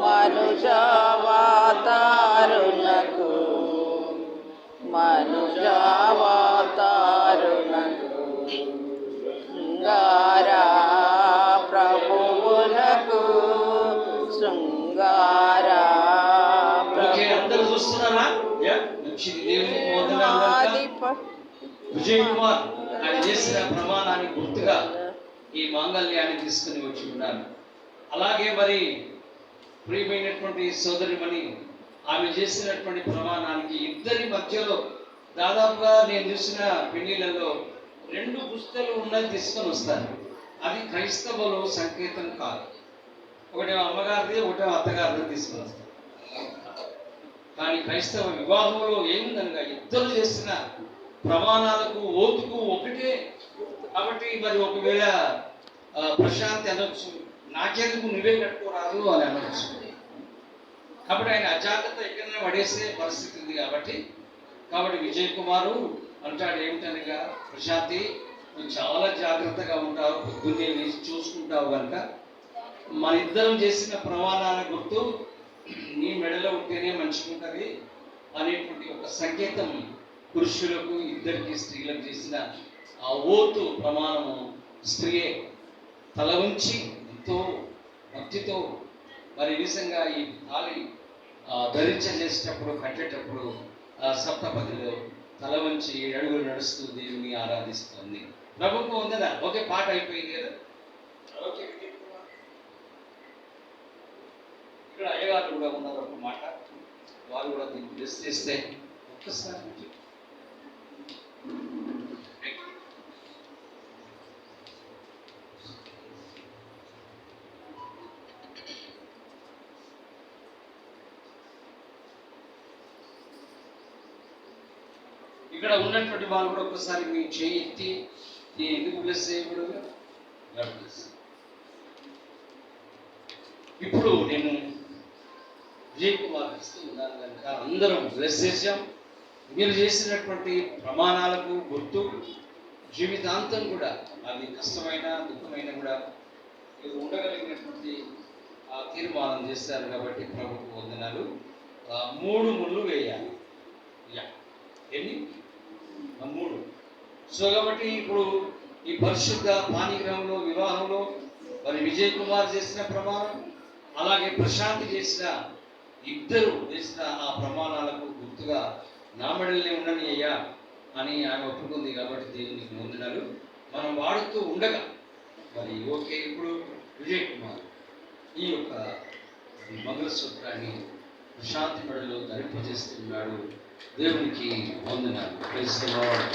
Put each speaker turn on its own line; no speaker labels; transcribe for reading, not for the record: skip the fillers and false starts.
మనుజావతారునకు శృంగారా ప్రభువునకు శృంగారా.
అందరూ చూస్తున్నారా? విజయ్ కుమార్ ఆయన చేసిన ప్రమాణాన్ని గుర్తుగా ఈ మాంగళ్యాన్ని తీసుకుని వచ్చి ఉన్నారు. అలాగే మరి ప్రియమైనటువంటి సోదరిమణి ఆమె చేసినటువంటి ప్రమాణానికి ఇద్దరి మధ్యలో దాదాపుగా నేను చూసిన పెళ్లిళ్ళలో 2 పుస్తకాలు ఉన్నది తీసుకొని వస్తారు. అది క్రైస్తవులు సంకేతం కాదు. ఒకటి అమ్మగారిది, ఒకటి అత్తగారిది తీసుకొని వస్తారు. కానీ క్రైస్తవ వివాహంలో ఏముందనగా ఇద్దరు చేసిన ప్రమాణాలకు ఓతుకు ఒకటే. కాబట్టి మరి ఒకవేళ ప్రశాంతి అనొచ్చు, నాకెందుకు నువ్వే కట్టుకోరాదు అని అనొచ్చు. కాబట్టి ఆయన అజాగ్రత్త ఎక్కడైనా పడేసే పరిస్థితి ఉంది. కాబట్టి విజయ్ కుమారు అంటాడు ఏమిటనగా, ప్రశాంతి నువ్వు చాలా జాగ్రత్తగా ఉంటావు, పొద్దున్నే వేసి చూసుకుంటావు కనుక మన ఇద్దరం చేసిన ప్రమాణాల గుర్తు నీ మెడలో ఉంటేనే మంచిగుంటుంది అనేటువంటి ఒక సంకేతం పురుషులకు ఇద్దరికి స్త్రీలకు చేసిన ఆ ఓతు ప్రమాణము స్త్రీయే తల ఉంచి ఎంతో భక్తితో మరి నిజంగా ఈ తాళి చేసేటప్పుడు కట్టేటప్పుడు సప్తపదిలో తల వంచి 7 అడుగులు నడుస్తూ దేవుని ఆరాధిస్తుంది. ప్రభుత్వం ఉందా? ఓకే, పాట అయిపోయింది కదా. ఓకే, ఇక్కడ అయ్యగారు కూడా ఉన్నారు. ఒక మాట వారు కూడా దీన్ని విశ్లేస్తే ఒక్కసారి ఇక్కడ ఉన్నటువంటి వాళ్ళు కూడా ఒక్కసారి మీ చేయి ఎత్తి ఎందుకు బ్లెస్ చేయకూడదు? ఇప్పుడు నేను విజయ్ కుమార్ ఇస్తూ ఉన్నాను కనుక అందరం బ్లెస్ చేశాం. మీరు చేసినటువంటి ప్రమాణాలకు గుర్తు జీవితాంతం కూడా అది కష్టమైన దుఃఖమైన కూడా మీరు ఉండగలిగినటువంటి తీర్మానం చేస్తారు. కాబట్టి ప్రభుత్వ వందనాలు. 3 ముళ్ళు వేయాలి. ఎన్ని? 3. సో కాబట్టి ఇప్పుడు ఈ పరిశుద్ధ పాణిగ్రహంలో వివాహంలో మరి విజయ్ కుమార్ చేసిన ప్రమాణం, అలాగే ప్రశాంతి చేసిన ఇద్దరు చేసిన ఆ ప్రమాణాలకు గుర్తుగా నా మెడల్ని ఉండని అయ్యా అని ఆమె ఒప్పుకుంది. కాబట్టి దేవునికి వందనాలు. మనం వాడుతూ ఉండగా మరి ఓకే, ఇప్పుడు విజయ్ కుమార్ ఈ యొక్క మంగళసూత్రాన్ని ప్రశాంతి మెడలో ధరింపజేస్తున్నాడు. దేవునికి వందనాలు. Praise the lord.